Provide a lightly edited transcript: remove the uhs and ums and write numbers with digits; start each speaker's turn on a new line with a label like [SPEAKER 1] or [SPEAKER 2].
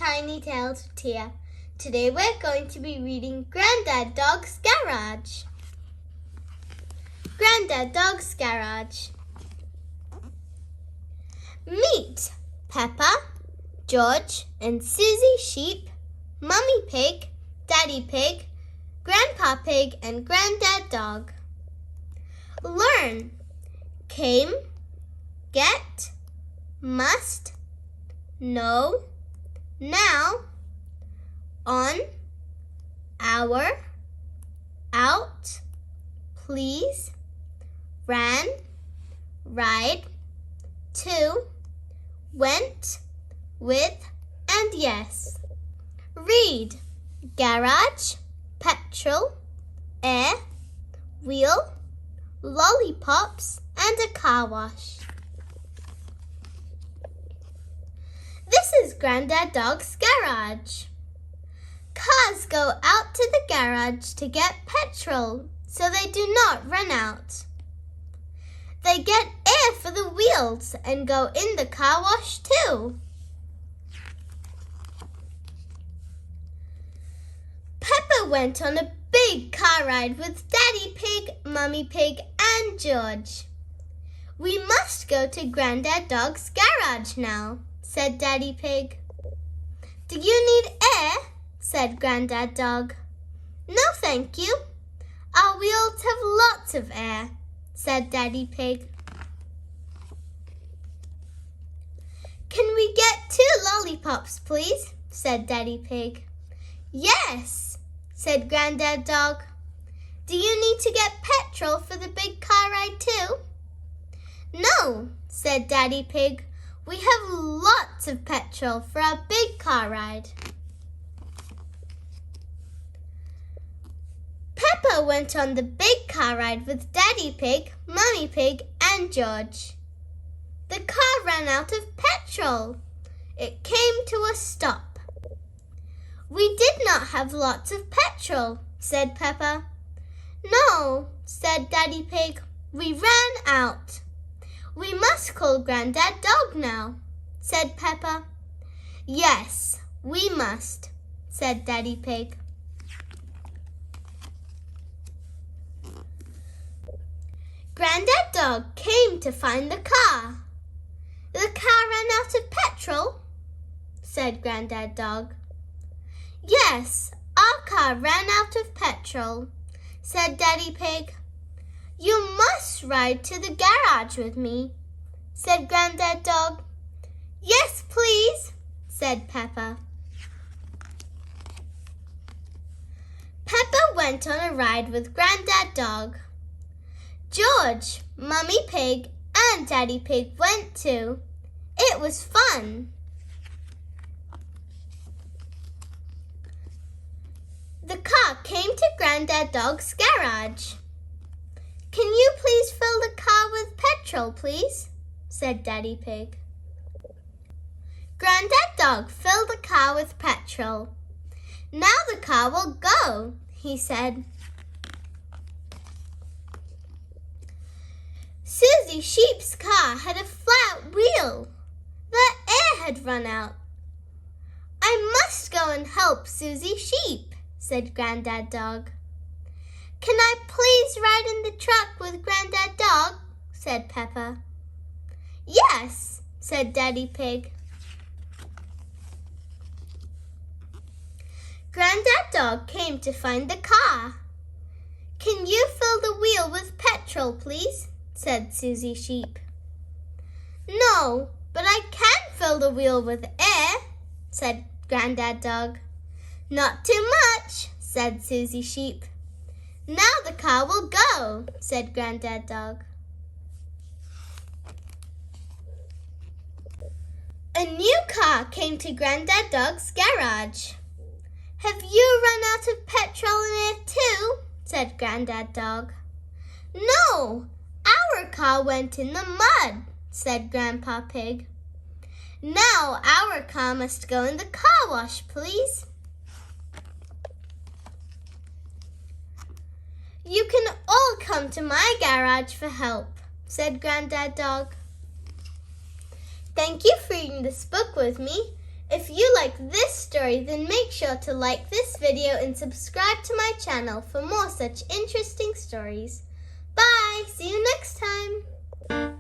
[SPEAKER 1] Tiny Tales of Tia. Today we're going to be reading Granddad Dog's Garage. Granddad Dog's Garage. Meet Peppa, George and Susy Sheep, Mummy Pig, Daddy Pig, Grandpa Pig and Granddad Dog. Learn. Came, get, must, know, now, on, our, out, please, ran, ride, to, went, with, and yes. Read. Garage, petrol, air, wheel, lollipops, and a car wash. This is Granddad Dog's garage. Cars go out to the garage to get petrol so they do not run out. They get air for the wheels and go in the car wash too. Peppa went on a big car ride with Daddy Pig, Mummy Pig, and George. We must go to Granddad Dog's garage now, said Daddy Pig. Do you need air? Said Granddad Dog. No, thank you. Our wheels have lots of air, said Daddy Pig. Can we get 2 lollipops, please? Said Daddy Pig. Yes, said Granddad Dog. Do you need to get petrol for the big car ride too? No, said Daddy Pig. We have lots of petrol for our big car ride. Peppa went on the big car ride with Daddy Pig, Mummy Pig, and George. The car ran out of petrol. It came to a stop. We did not have lots of petrol, said Peppa. No, said Daddy Pig. We ran out. We must call Granddad Dog now, said Peppa. Yes, we must, said Daddy Pig. Granddad Dog came to find the car. The car ran out of petrol, said Granddad Dog. Yes, our car ran out of petrol, said Daddy Pig. You must ride to the garage with me, said Granddad Dog. Yes, please, said Peppa. Peppa went on a ride with Granddad Dog. George, Mummy Pig, and Daddy Pig went too. It was fun. The car came to Granddad Dog's garage. Can you please fill the car with petrol, please? Said Daddy Pig. Granddad Dog filled the car with petrol. Now the car will go, he said. Susy Sheep's car had a flat wheel. The air had run out. I must go and help Susy Sheep, said Granddad Dog. Can I please ride in the truck with Granddad Dog? Said Peppa. Yes, said Daddy Pig. Granddad Dog came to find the car. Can you fill the wheel with petrol, please? Said Susy Sheep. No, but I can fill the wheel with air, said Granddad Dog. Not too much, said Susy Sheep. Now the car will go, said Granddad Dog. A new car came to Granddad Dog's garage. Have you run out of petrol in it too? Said Granddad Dog. No, our car went in the mud, said Grandpa Pig. Now our car must go in the car wash, please. You can all come to my garage for help, said Granddad Dog. Thank you for reading this book with me. If you like this story, then make sure to like this video and subscribe to my channel for more such interesting stories. Bye! See you next time!